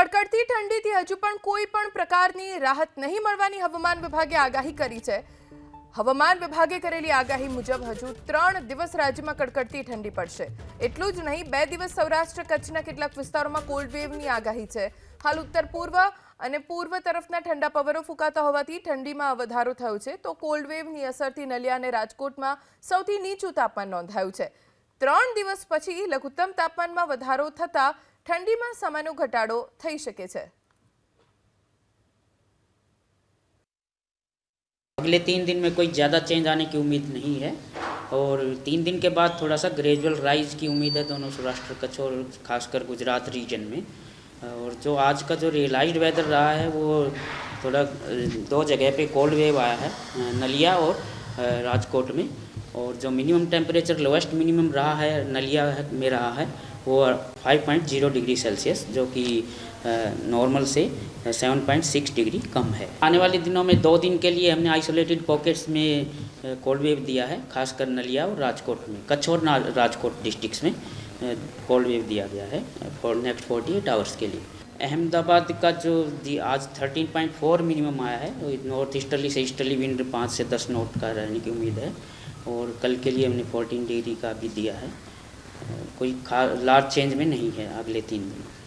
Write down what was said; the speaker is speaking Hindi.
કડકડતી ઠંડીથી હજુ પણ કોઈ પણ પ્રકારની રાહત નહીં મળવાની હવામાન વિભાગે આગાહી કરી છે। હવામાન વિભાગે કરેલી આગાહી મુજબ હજુ 3 દિવસ રાજ્યમાં કડકડતી ઠંડી પડશે। એટલું જ નહીં, 2 દિવસ સૌરાષ્ટ્ર કચ્છના કેટલાક વિસ્તારોમાં કોલ્ડ વેવની આગાહી છે। હાલ ઉત્તર પૂર્વ અને પૂર્વ તરફના ઠંડા પવનો ફૂંકાતા હોવાથી ઠંડીમાં વધારો થયો છે, તો કોલ્ડ વેવની અસરથી નલિયા અને રાજકોટમાં સૌથી નીચું તાપમાન નોંધાયું છે। 3 દિવસ પછી લઘુત્તમ તાપમાનમાં વધારો થતા ठंडी में सामान्य घटाडो थई शके छे। अगले 3 दिन में कोई ज़्यादा चेंज आने की उम्मीद नहीं है और 3 दिन के बाद थोड़ा सा ग्रेजुअल राइज की उम्मीद है दोनों सौराष्ट्र कच्छ और खासकर गुजरात रीजन में। और जो आज का जो रियलाइज्ड वेदर रहा है वो थोड़ा 2 जगह पे कोल्ड वेव आया है, नलिया और राजकोट में। और जो मिनिमम टेम्परेचर लोएस्ट मिनिमम रहा है नलिया में रहा है वो 5.0 डिग्री सेल्सियस, जो कि नॉर्मल से 7.6 डिग्री कम है। आने वाले दिनों में 2 दिन के लिए हमने आइसोलेटेड पॉकेट्स में कोल्ड वेव दिया है, खासकर नलिया और राजकोट में, कच्छ और राजकोट डिस्ट्रिक्ट्स में कोल्ड वेव दिया गया है फॉर नेक्स्ट 48 आवर्स के लिए। अहमदाबाद का जो आज 13.4 मिनिमम आया है, नॉर्थ ईस्टर्ली से ईस्टर्ली विंड 5 से 10 नॉट का रहने की उम्मीद है। और कल के लिए हमने 14 डिग्री का भी दिया है। कोई लार्ज चेंज में नहीं है अगले 3 दिन।